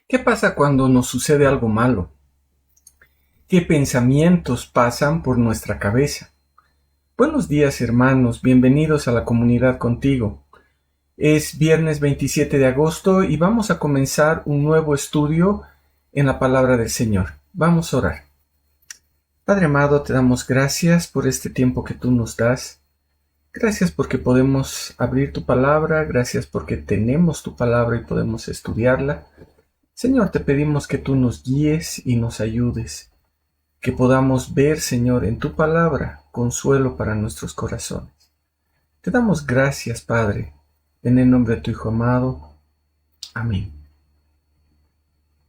¿Qué pasa cuando nos sucede algo malo? ¿Qué pensamientos pasan por nuestra cabeza? Buenos días, hermanos, bienvenidos a la comunidad contigo. Es viernes 27 de agosto y vamos a comenzar un nuevo estudio en la palabra del Señor. Vamos a orar. Padre amado, te damos gracias por este tiempo que tú nos das. Gracias porque podemos abrir tu palabra, gracias porque tenemos tu palabra y podemos estudiarla. Señor, te pedimos que tú nos guíes y nos ayudes, que podamos ver, Señor, en tu palabra consuelo para nuestros corazones. Te damos gracias, Padre, en el nombre de tu Hijo amado. Amén.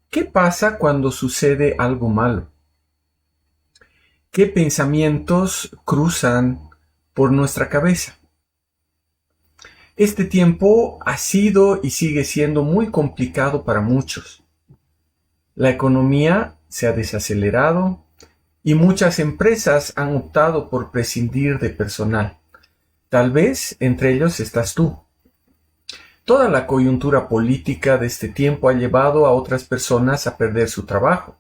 ¿Qué pasa cuando sucede algo malo? ¿Qué pensamientos cruzan por nuestra cabeza? Este tiempo ha sido y sigue siendo muy complicado para muchos. La economía se ha desacelerado y muchas empresas han optado por prescindir de personal. Tal vez entre ellos estás tú. Toda la coyuntura política de este tiempo ha llevado a otras personas a perder su trabajo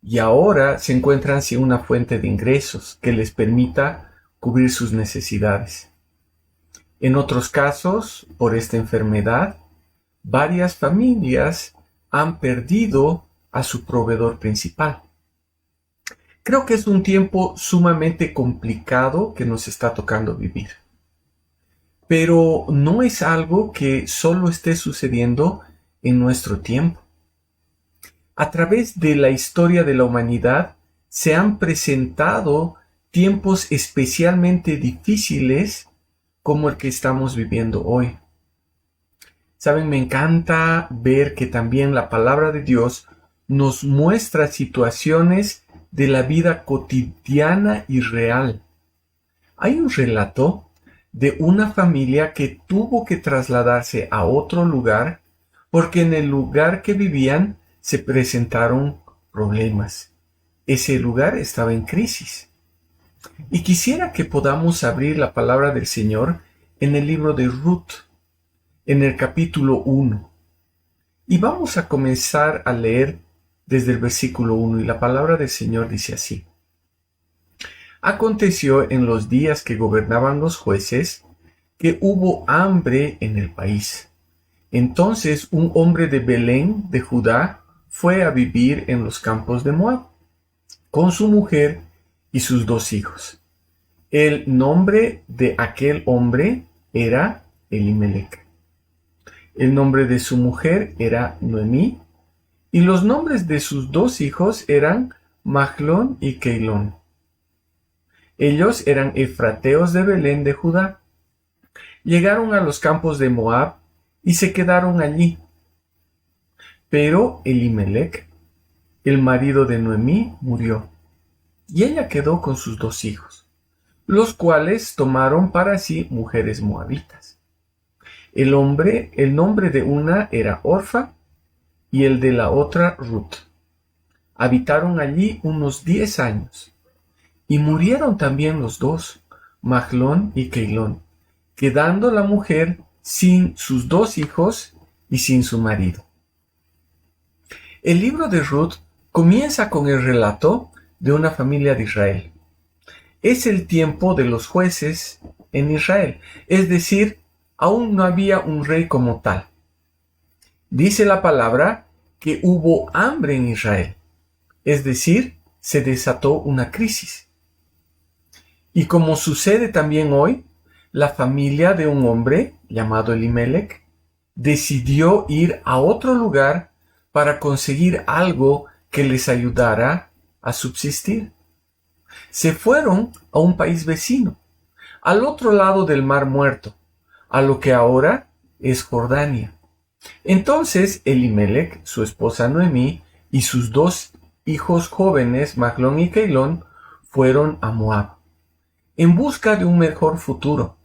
y ahora se encuentran sin una fuente de ingresos que les permita cubrir sus necesidades. En otros casos, por esta enfermedad, varias familias han perdido a su proveedor principal. Creo que es un tiempo sumamente complicado que nos está tocando vivir. Pero no es algo que solo esté sucediendo en nuestro tiempo. A través de la historia de la humanidad se han presentado tiempos especialmente difíciles como el que estamos viviendo hoy. Saben, me encanta ver que también la palabra de Dios nos muestra situaciones de la vida cotidiana y real. Hay un relato de una familia que tuvo que trasladarse a otro lugar porque en el lugar que vivían se presentaron problemas. Ese lugar estaba en crisis. Y quisiera que podamos abrir la palabra del Señor en el libro de Ruth, en el capítulo 1. Y vamos a comenzar a leer desde el versículo 1 y la palabra del Señor dice así. Aconteció en los días que gobernaban los jueces que hubo hambre en el país. Entonces un hombre de Belén de Judá fue a vivir en los campos de Moab con su mujer y sus 2 hijos. El nombre de aquel hombre era Elimelec. El nombre de su mujer era Noemí, y los nombres de sus 2 hijos eran Mahlón y Keilón. Ellos eran efrateos de Belén de Judá. Llegaron a los campos de Moab y se quedaron allí. Pero Elimelec, el marido de Noemí, murió, y ella quedó con sus 2 hijos, los cuales tomaron para sí mujeres moabitas. El nombre de una era Orfa y el de la otra Ruth. Habitaron allí unos 10 años. Y murieron también los 2, Mahlón y Keilón, quedando la mujer sin sus 2 hijos y sin su marido. El libro de Ruth comienza con el relato de una familia de Israel. Es el tiempo de los jueces en Israel, es decir, aún no había un rey como tal. Dice la palabra que hubo hambre en Israel, es decir, se desató una crisis. Y como sucede también hoy, la familia de un hombre llamado Elimelec decidió ir a otro lugar para conseguir algo que les ayudara a subsistir. Se fueron a un país vecino, al otro lado del Mar Muerto, a lo que ahora es Jordania. Entonces Elimelec, su esposa Noemí y sus 2 hijos jóvenes, Mahlón y Keilón, fueron a Moab en busca de un mejor futuro.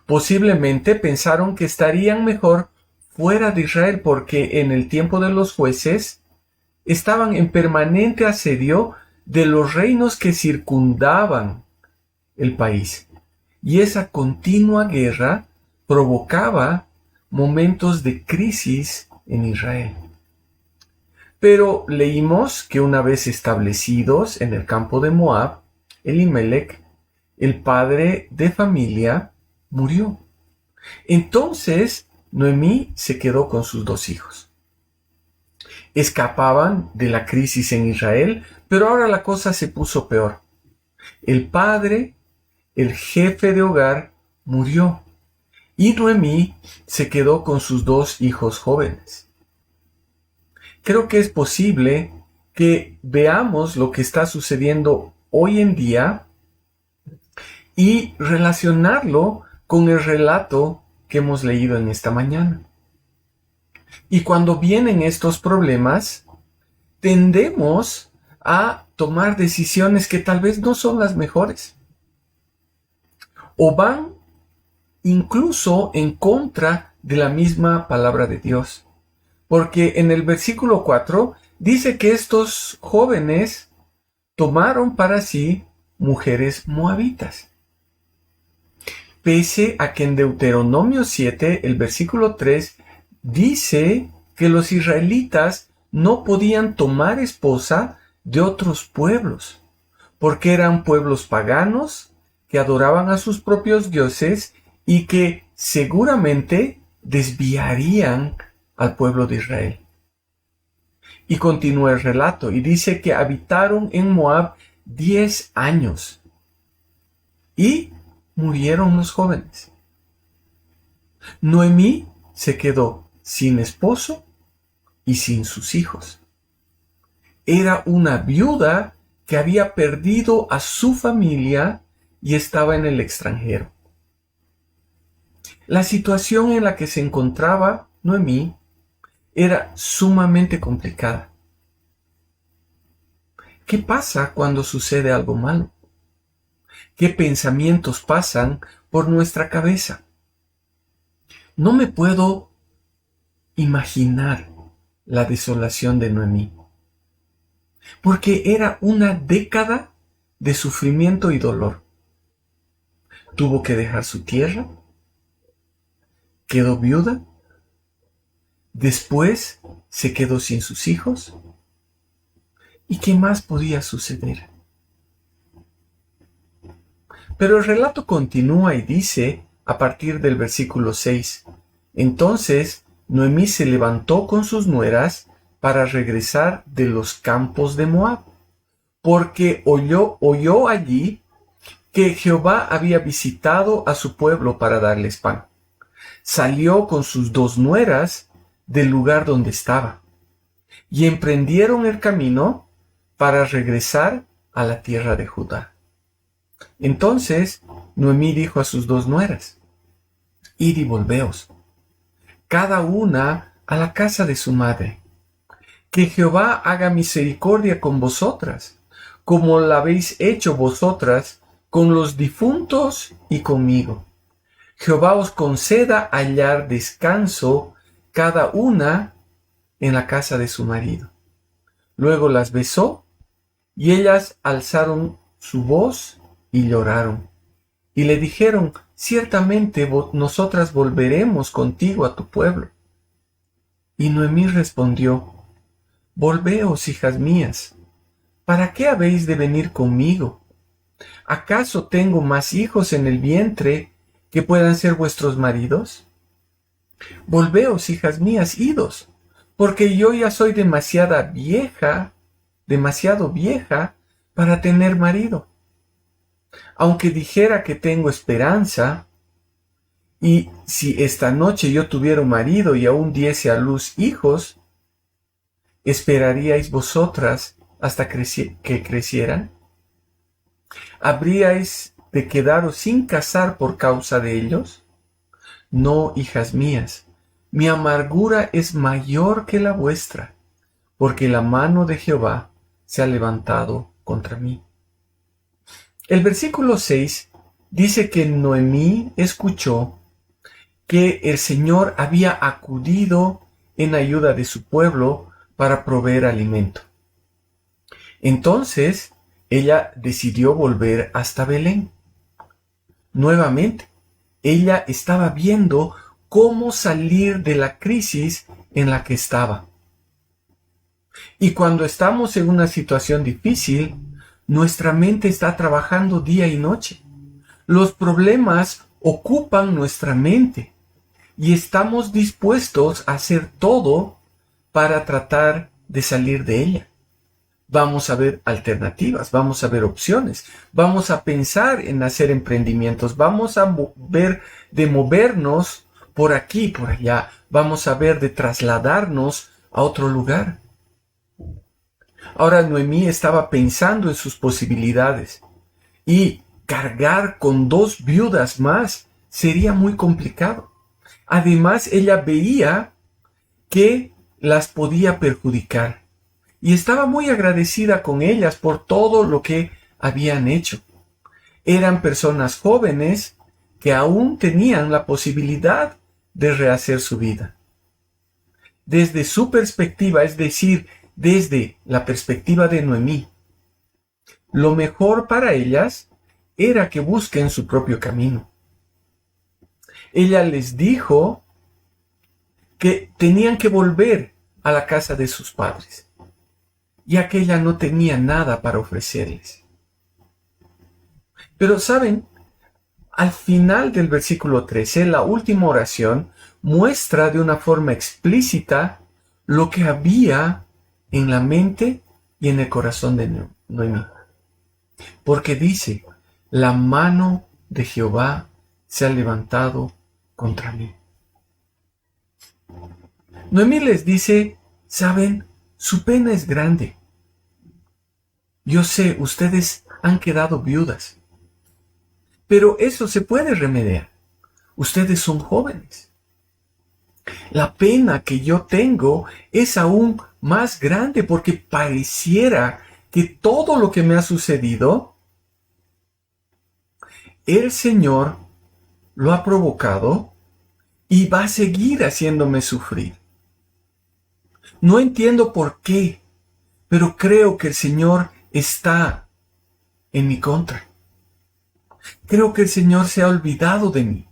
Posiblemente pensaron que estarían mejor fuera de Israel porque en el tiempo de los jueces estaban en permanente asedio de los reinos que circundaban el país. Y esa continua guerra provocaba momentos de crisis en Israel. Pero leímos que una vez establecidos en el campo de Moab, Elimelech, el padre de familia, murió. Entonces Noemí se quedó con sus 2 hijos. Escapaban de la crisis en Israel, pero ahora la cosa se puso peor. El padre, el jefe de hogar, murió y Noemí se quedó con sus 2 hijos jóvenes. Creo que es posible que veamos lo que está sucediendo hoy en día y relacionarlo con el relato que hemos leído en esta mañana. Y cuando vienen estos problemas, tendemos a tomar decisiones que tal vez no son las mejores. O van incluso en contra de la misma palabra de Dios. Porque en el versículo 4 dice que estos jóvenes tomaron para sí mujeres moabitas. Pese a que en Deuteronomio 7, el versículo 3, dice que los israelitas no podían tomar esposa de otros pueblos, porque eran pueblos paganos que adoraban a sus propios dioses y que seguramente desviarían al pueblo de Israel. Y continúa el relato y dice que habitaron en Moab 10 años y murieron los jóvenes. Noemí se quedó sin esposo y sin sus hijos. Era una viuda que había perdido a su familia y estaba en el extranjero. La situación en la que se encontraba Noemí era sumamente complicada. ¿Qué pasa cuando sucede algo malo? ¿Qué pensamientos pasan por nuestra cabeza? No me puedo imaginar la desolación de Noemí, porque era una década de sufrimiento y dolor. Tuvo que dejar su tierra, quedó viuda, después se quedó sin sus hijos. ¿Y qué más podía suceder? Pero el relato continúa y dice, a partir del versículo 6, entonces Noemí se levantó con sus nueras para regresar de los campos de Moab, porque oyó allí que Jehová había visitado a su pueblo para darles pan. Salió con sus 2 nueras del lugar donde estaba, y emprendieron el camino para regresar a la tierra de Judá. Entonces Noemí dijo a sus 2 nueras, id y volveos, cada una a la casa de su madre. Que Jehová haga misericordia con vosotras, como la habéis hecho vosotras con los difuntos y conmigo. Jehová os conceda hallar descanso cada una en la casa de su marido. Luego las besó, y ellas alzaron su voz y lloraron. Y le dijeron, ciertamente nosotras volveremos contigo a tu pueblo. Y Noemí respondió, volveos, hijas mías, ¿para qué habéis de venir conmigo? ¿Acaso tengo más hijos en el vientre que puedan ser vuestros maridos? Volveos, hijas mías, idos, porque yo ya soy demasiado vieja para tener marido. Aunque dijera que tengo esperanza, y si esta noche yo tuviera un marido y aún diese a luz hijos, ¿esperaríais vosotras hasta que crecieran? ¿Habríais de quedaros sin casar por causa de ellos? No, hijas mías, mi amargura es mayor que la vuestra, porque la mano de Jehová se ha levantado contra mí. El versículo 6 dice que Noemí escuchó que el Señor había acudido en ayuda de su pueblo para proveer alimento. Entonces ella decidió volver hasta Belén. Nuevamente, ella estaba viendo cómo salir de la crisis en la que estaba. Y cuando estamos en una situación difícil, nuestra mente está trabajando día y noche. Los problemas ocupan nuestra mente y estamos dispuestos a hacer todo para tratar de salir de ella. Vamos a ver alternativas, vamos a ver opciones, vamos a pensar en hacer emprendimientos, vamos a ver de movernos por aquí, por allá, vamos a ver de trasladarnos a otro lugar. Ahora Noemí estaba pensando en sus posibilidades y cargar con 2 viudas más sería muy complicado. Además, ella veía que las podía perjudicar y estaba muy agradecida con ellas por todo lo que habían hecho. Eran personas jóvenes que aún tenían la posibilidad de rehacer su vida. Desde su perspectiva, es decir, desde la perspectiva de Noemí, lo mejor para ellas era que busquen su propio camino. Ella les dijo que tenían que volver a la casa de sus padres, ya que ella no tenía nada para ofrecerles. Pero saben, al final del versículo 13, la última oración muestra de una forma explícita lo que había en la mente y en el corazón de Noemí. Porque dice, la mano de Jehová se ha levantado contra mí. Noemí les dice, saben, su pena es grande. Yo sé, ustedes han quedado viudas, pero eso se puede remediar. Ustedes son jóvenes. La pena que yo tengo es aún más grande porque pareciera que todo lo que me ha sucedido, el Señor lo ha provocado y va a seguir haciéndome sufrir. No entiendo por qué, pero creo que el Señor está en mi contra. Creo que el Señor se ha olvidado de mí.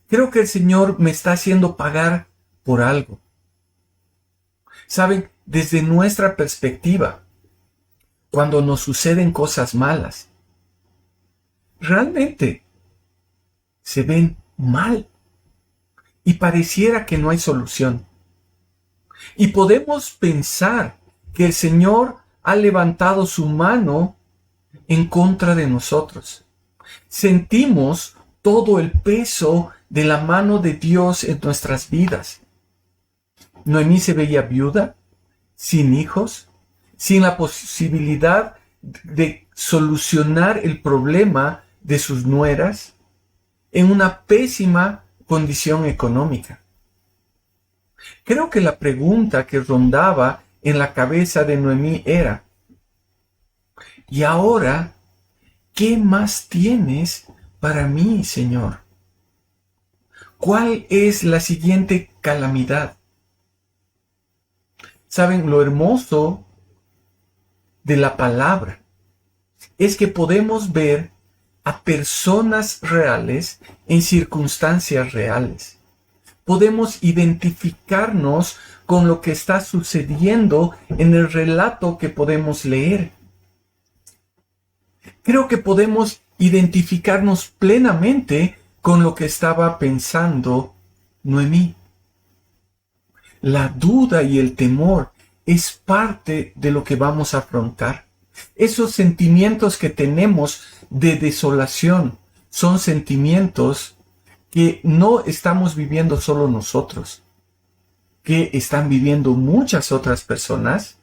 Creo que el Señor me está haciendo pagar por algo. Saben, desde nuestra perspectiva, cuando nos suceden cosas malas, realmente se ven mal y pareciera que no hay solución. Y podemos pensar que el Señor ha levantado su mano en contra de nosotros. Sentimos todo el peso de la mano de Dios en nuestras vidas. Noemí se veía viuda, sin hijos, sin la posibilidad de solucionar el problema de sus nueras, en una pésima condición económica. Creo que la pregunta que rondaba en la cabeza de Noemí era, ¿y ahora qué más tienes para mí, Señor? ¿Cuál es la siguiente calamidad? ¿Saben? Lo hermoso de la palabra es que podemos ver a personas reales en circunstancias reales. Podemos identificarnos con lo que está sucediendo en el relato que podemos leer. Creo que podemos identificarnos plenamente con lo que estaba pensando Noemí. La duda y el temor es parte de lo que vamos a afrontar. Esos sentimientos que tenemos de desolación son sentimientos que no estamos viviendo solo nosotros, que están viviendo muchas otras personas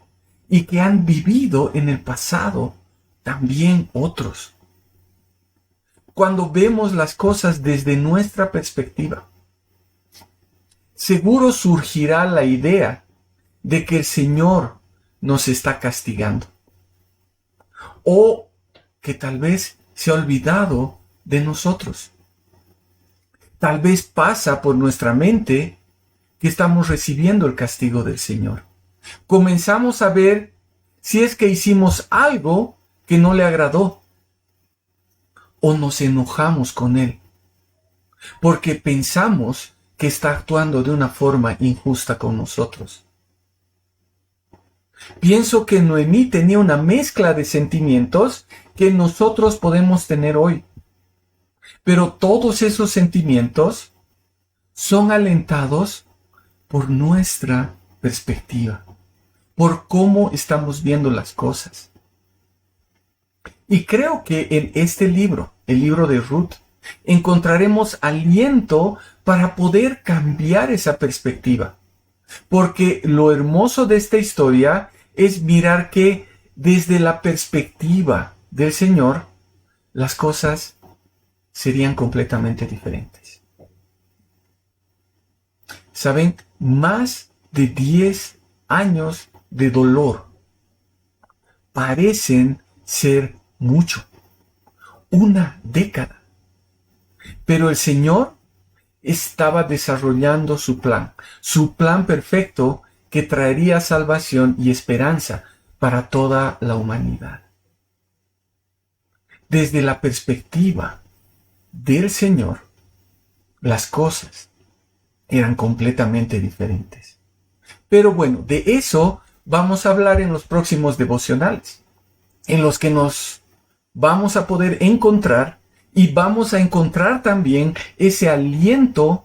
y que han vivido en el pasado también otros. Cuando vemos las cosas desde nuestra perspectiva, seguro surgirá la idea de que el Señor nos está castigando o que tal vez se ha olvidado de nosotros. Tal vez pasa por nuestra mente que estamos recibiendo el castigo del Señor. Comenzamos a ver si es que hicimos algo que no le agradó o nos enojamos con Él porque pensamos que está actuando de una forma injusta con nosotros. Pienso que Noemí tenía una mezcla de sentimientos que nosotros podemos tener hoy. Pero todos esos sentimientos son alentados por nuestra perspectiva, por cómo estamos viendo las cosas. Y creo que en este libro, el libro de Ruth, encontraremos aliento para poder cambiar esa perspectiva. Porque lo hermoso de esta historia es mirar que desde la perspectiva del Señor, las cosas serían completamente diferentes. ¿Saben? Más de 10 años de dolor parecen ser mucho. Una década. Pero el Señor estaba desarrollando su plan perfecto que traería salvación y esperanza para toda la humanidad. Desde la perspectiva del Señor, las cosas eran completamente diferentes. Pero bueno, de eso vamos a hablar en los próximos devocionales, en los que nos vamos a poder encontrar y vamos a encontrar también ese aliento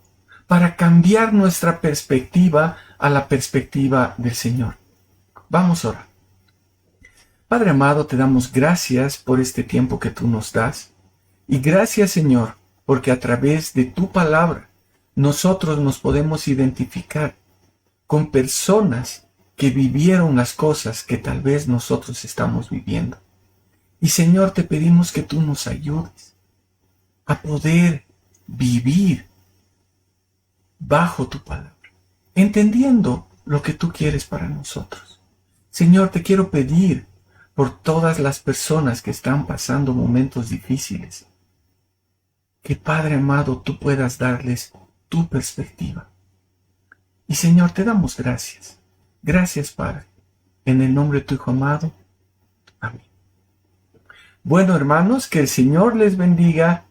para cambiar nuestra perspectiva a la perspectiva del Señor. Vamos a orar. Padre amado, te damos gracias por este tiempo que tú nos das. Y gracias, Señor, porque a través de tu palabra nosotros nos podemos identificar con personas que vivieron las cosas que tal vez nosotros estamos viviendo. Y Señor, te pedimos que tú nos ayudes a poder vivir bajo tu palabra, entendiendo lo que tú quieres para nosotros. Señor, te quiero pedir por todas las personas que están pasando momentos difíciles, que Padre amado, tú puedas darles tu perspectiva. Y Señor, te damos gracias. Gracias, Padre. En el nombre de tu Hijo amado. Amén. Bueno, hermanos, que el Señor les bendiga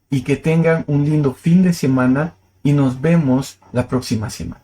y que tengan un lindo fin de semana y nos vemos la próxima semana.